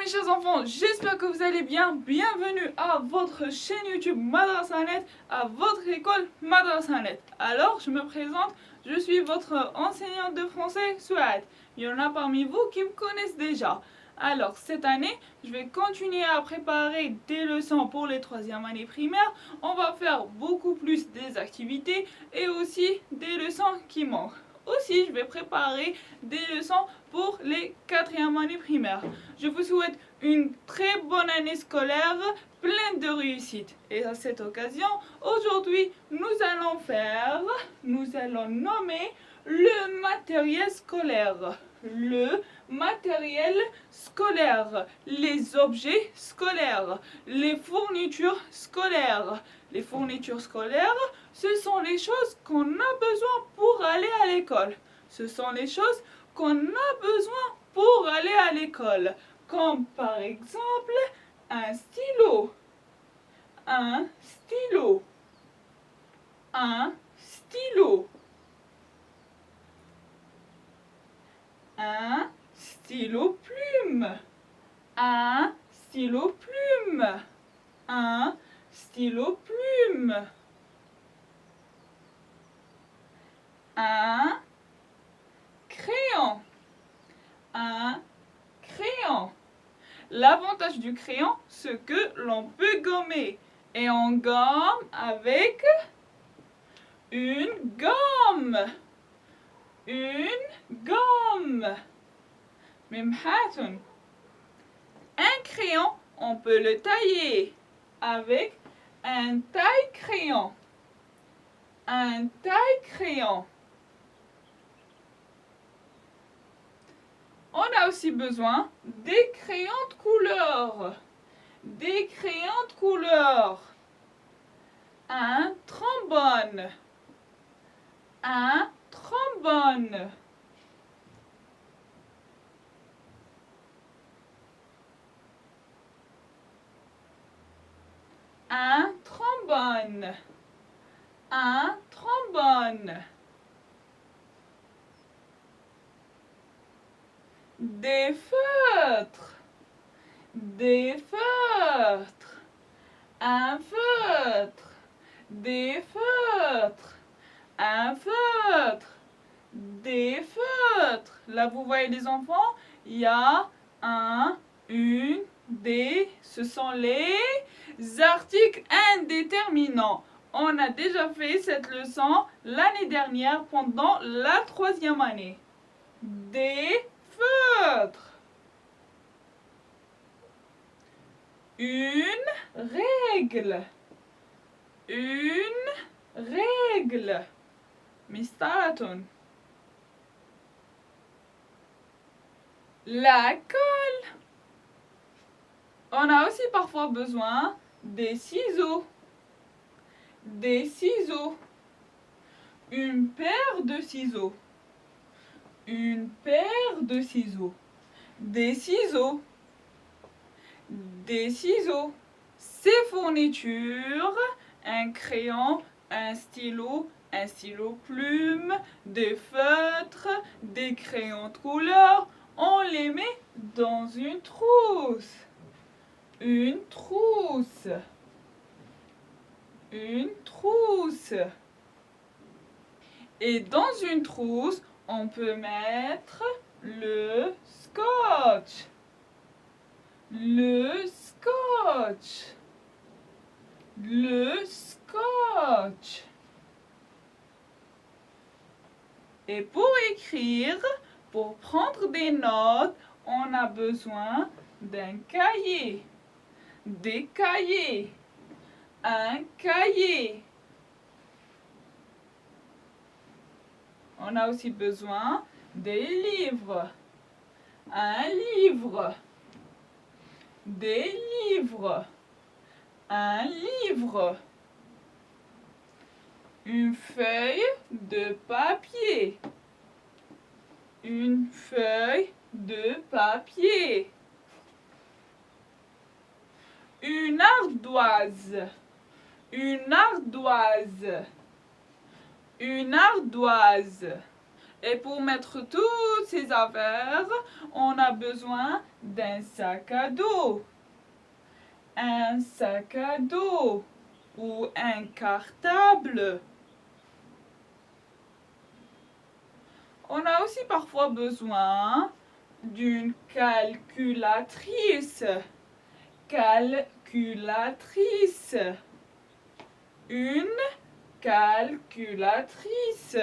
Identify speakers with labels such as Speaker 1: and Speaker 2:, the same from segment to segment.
Speaker 1: mes chers enfants, j'espère que vous allez bien. Bienvenue à votre chaîne YouTube Madrasanet, à votre école Madrasanet. Alors, je me présente, je suis votre enseignante de français, Souad. Il y en a parmi vous qui me connaissent déjà. Alors, cette année, je vais continuer à préparer des leçons pour les 3e années primaires. On va faire beaucoup plus des activités et aussi des leçons qui manquent. Aussi, je vais préparer des leçons pour les 4e années primaires. Je vous souhaite une très bonne année scolaire, pleine de réussite. Et à cette occasion, aujourd'hui, nous allons nommer le matériel scolaire. Le matériel scolaire, les objets scolaires, les fournitures scolaires. Les fournitures scolaires, ce sont les choses qu'on a besoin pour aller à l'école. Ce sont les choses qu'on a besoin pour aller à l'école. Comme par exemple un stylo. Un stylo. Un stylo. Un stylo plume. Un stylo plume. Un stylo plume. Un crayon. Un crayon. L'avantage du crayon, c'est que l'on peut gommer. Et on gomme avec une gomme. Une gomme. Mimhatun. Un crayon, on peut le tailler avec un taille-crayon. Un taille-crayon. On a aussi besoin des crayons de couleur. Des crayons de couleur. Un trombone. Un trombone. Un trombone. Un trombone. Des feutres. Des feutres. Un feutre. Des feutres. Un feutre. Des feutres. Là, vous voyez les enfants, il y a un, une, des. Ce sont les articles indéterminants. On a déjà fait cette leçon l'année dernière pendant la 3e année. Des feutres. Une règle. Une règle. Mistatun. La colle. On a aussi parfois besoin des ciseaux. Des ciseaux. Une paire de ciseaux. Une paire de ciseaux. Des ciseaux. Des ciseaux. Ces fournitures, un crayon, un stylo plume, des feutres, des crayons de couleur, on les met dans une trousse. Une trousse. Une trousse. Et dans une trousse, on peut mettre le scotch. Le scotch. Le scotch. Et pour écrire, pour prendre des notes, on a besoin d'un cahier. Des cahiers. Un cahier. On a aussi besoin des livres. Un livre. Des livres. Un livre. Une feuille de papier. Une feuille de papier. Une ardoise. Une ardoise. Une ardoise. Et pour mettre toutes ces affaires, on a besoin d'un sac à dos. Un sac à dos ou un cartable. On a aussi parfois besoin d'une calculatrice. Calculatrice. Une calculatrice.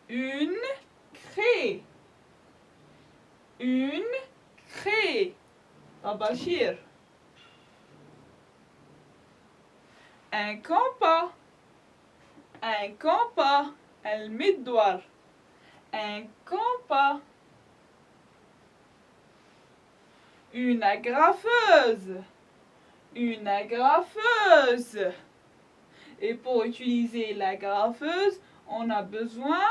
Speaker 1: Une craie. Une craie. Bachir. Un compas. Un compas. المدور. Un compas. Une agrafeuse. Une agrafeuse. Et pour utiliser l'agrafeuse, on a besoin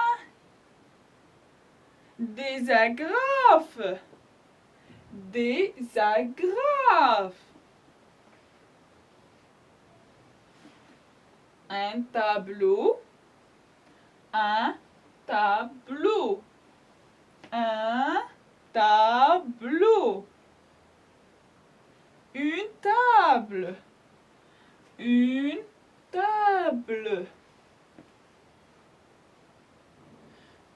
Speaker 1: des agrafes. Des agrafes. Un tableau. Un tableau. Un tableau. Une table. Une table.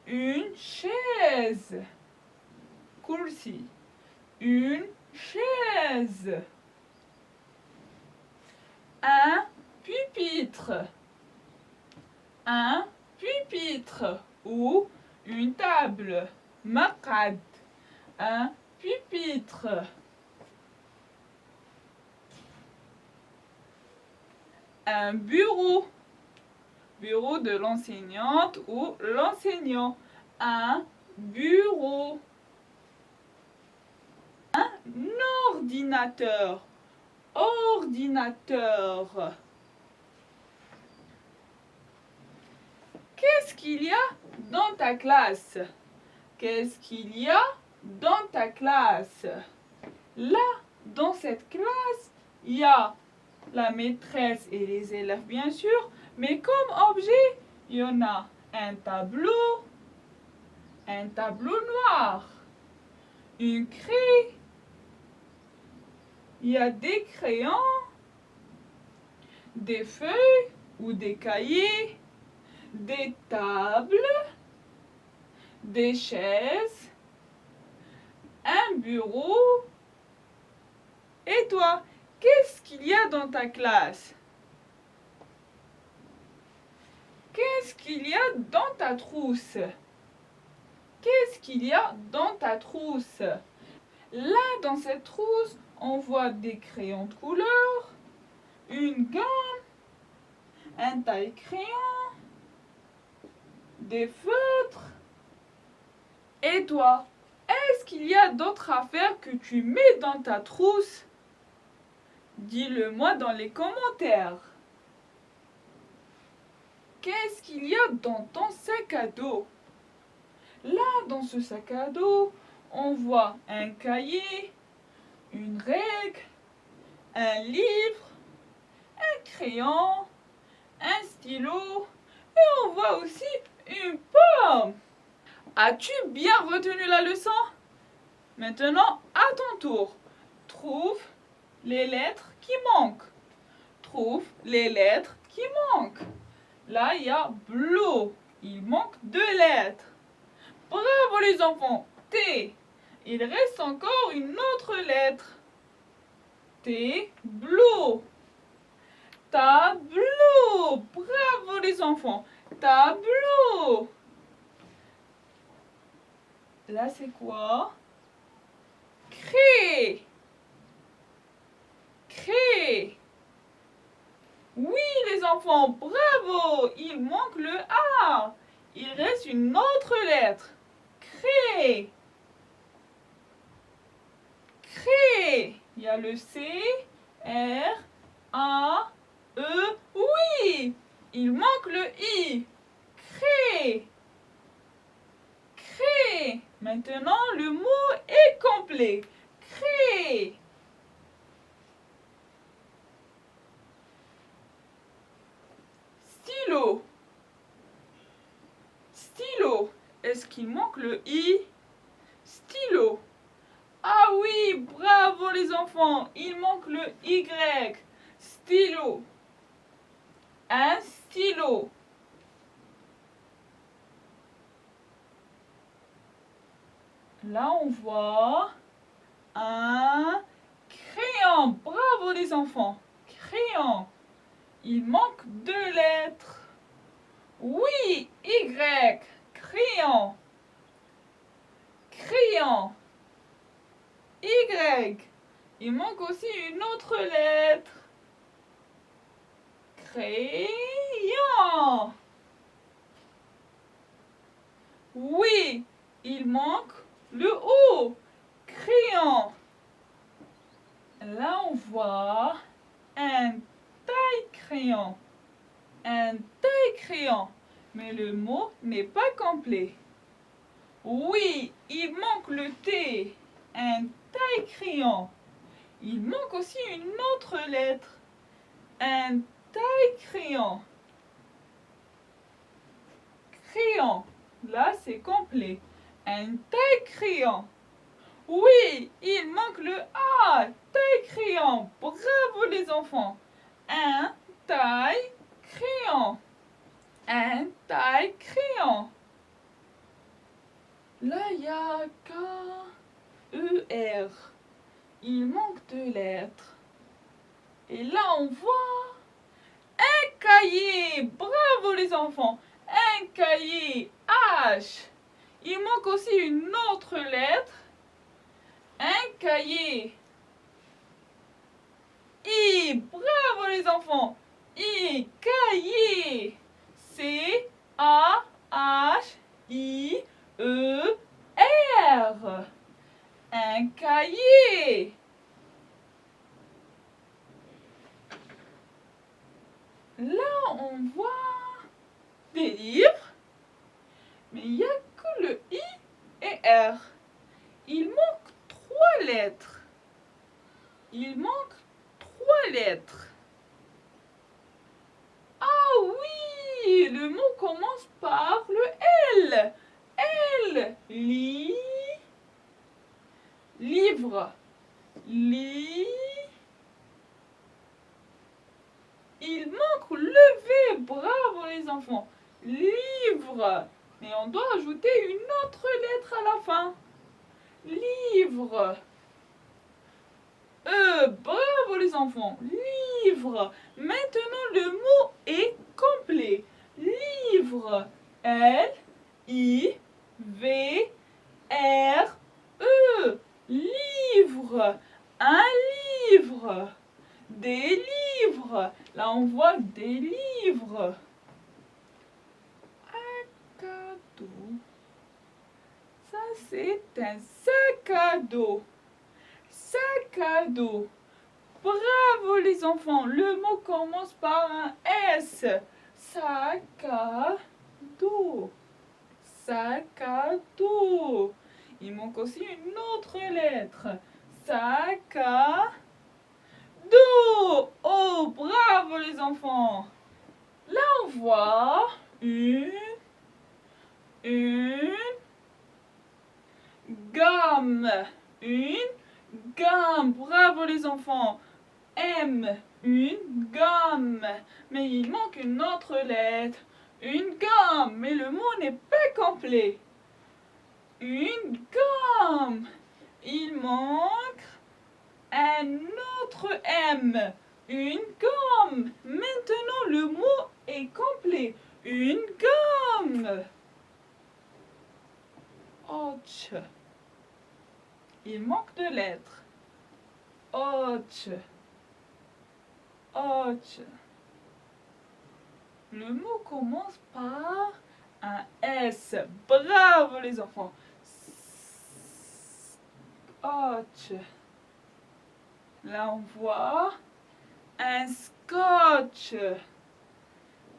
Speaker 1: Une chaise. Kursi. Une chaise. Un pupitre. Un pupitre ou une table. Maqad. Un pupitre. Un bureau. Bureau de l'enseignante ou l'enseignant. Un bureau. Un ordinateur. Ordinateur. Qu'est-ce qu'il y a dans ta classe? Qu'est-ce qu'il y a dans ta classe? Là, dans cette classe, il y a la maîtresse et les élèves, bien sûr, mais comme objet, il y en a un tableau noir, une craie, il y a des crayons, des feuilles ou des cahiers, des tables, des chaises, un bureau. Et toi, qu'est-ce qu'il y a dans ta classe? Qu'est-ce qu'il y a dans ta trousse? Qu'est-ce qu'il y a dans ta trousse? Là, dans cette trousse, on voit des crayons de couleur, une gomme, un taille-crayon, des feutres. Et toi, est-ce qu'il y a d'autres affaires que tu mets dans ta trousse? Dis-le-moi dans les commentaires. Qu'est-ce qu'il y a dans ton sac à dos? Là, dans ce sac à dos, on voit un cahier, une règle, un livre, un crayon, un stylo et on voit aussi une pomme. As-tu bien retenu la leçon? Maintenant, à ton tour, trouve les lettres qui manquent. Trouve les lettres qui manquent. Là, il y a bleu. Il manque 2 lettres. Bravo les enfants. T. Il reste encore une autre lettre. T. Bleu. Tableau. Bravo les enfants. Tableau. Là, c'est quoi? Craie. Craie. Oui, les enfants, bravo! Il manque le A. Il reste une autre lettre. Crée. Crée. Il y a le C, R, A, E. Oui! Il manque le I. Crée. Crée. Maintenant, le mot est complet. Crée. qu'il manque le I? Stylo. Ah oui, bravo les enfants, il manque le Y. Stylo. Un stylo. Là, on voit un crayon. Bravo les enfants. Crayon. Il manque 2 lettres. Oui, Y. Crayon. Crayon. Y. Il manque aussi une autre lettre. Crayon. Oui, il manque le O. Crayon. Là, on voit un taille-crayon. Un taille-crayon. Mais le mot n'est pas complet. Oui, il manque le T. Un taille-crayon. Il manque aussi une autre lettre. Un taille-crayon. Crayon. Là, c'est complet. Un taille-crayon. Oui, il manque le A. Taille-crayon. Bravo les enfants. Un taille-crayon. Un taille-crayon. Là, il y a K-E-R. Il manque 2 lettres. Et là, on voit un cahier. Bravo les enfants. Un cahier. H. Il manque aussi une autre lettre. Un cahier. I. Bravo les enfants. I. Cahier. C-A-H-I-E-R. Un cahier. Là, on voit des livres, mais il n'y a que le I et R. Il manque 3 lettres. Il manque 3 lettres. Ah oui, le mot commence par le L. L. Livre. Il manque le V. Bravo les enfants. Livre. Mais on doit ajouter une autre lettre à la fin. Livre. Bravo les enfants. Livre. Maintenant le mot est complet. Livre. L-I-V-R-E. Livre. Un livre. Des livres. Là, on voit des livres. Un cadeau. Ça, c'est un sac à dos. Sac à dos. Bravo les enfants. Le mot commence par un S. Sac à dos. Sac à dos. Il manque aussi une autre lettre. Sac à dos. Oh, bravo les enfants. Là, on voit une gomme. Une gomme. Bravo les enfants. M. Une gomme. Mais il manque une autre lettre. Une gomme. Mais le mot n'est pas complet. Une gomme. Il manque un autre M. Une gomme. Maintenant, le mot est complet. Une gomme. Och. Il manque 2 lettres. Och. Och. Le mot commence par un S. Bravo les enfants. Och. Là, on voit un scotch.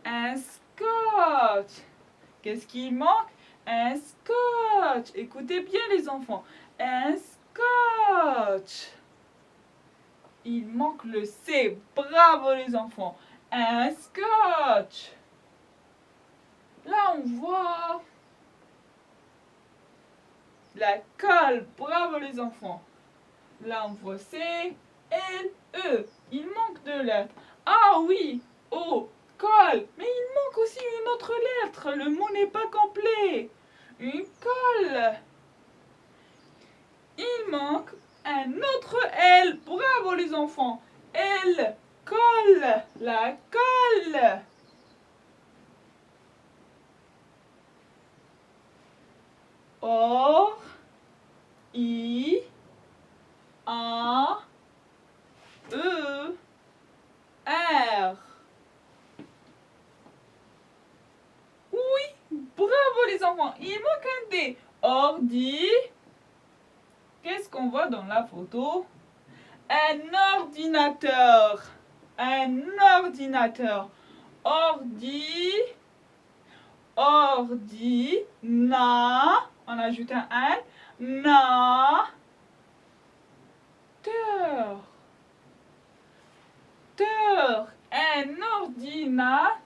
Speaker 1: Un scotch. Qu'est-ce qu'il manque? Un scotch. Écoutez bien les enfants. Un scotch. Il manque le C. Bravo les enfants. Un scotch. Là, on voit La colle. Bravo les enfants. Là on voit C, L, E. Il manque deux lettres. Ah oui, O, colle. Mais il manque aussi une autre lettre. Le mot n'est pas complet. Une colle. Il manque un autre L. Bravo les enfants. L, colle. La colle. Or, I, A, E, R. Oui, bravo les enfants. Il manque un D. Ordi. Qu'est-ce qu'on voit dans la photo? Un ordinateur. Un ordinateur. Ordi. Ordi. Na. On ajoute un N. Na. Teur. Teur. Un ordinateur.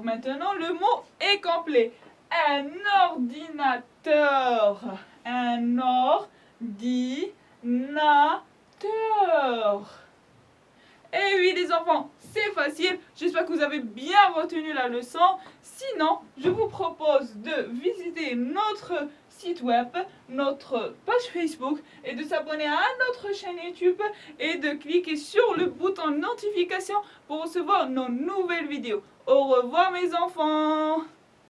Speaker 1: Maintenant, le mot est complet. Un ordinateur. Un ordinateur. Eh oui les enfants, c'est facile. J'espère que vous avez bien retenu la leçon. Sinon, je vous propose de visiter notre site web, notre page Facebook et de s'abonner à notre chaîne YouTube et de cliquer sur le bouton notification pour recevoir nos nouvelles vidéos. Au revoir mes enfants!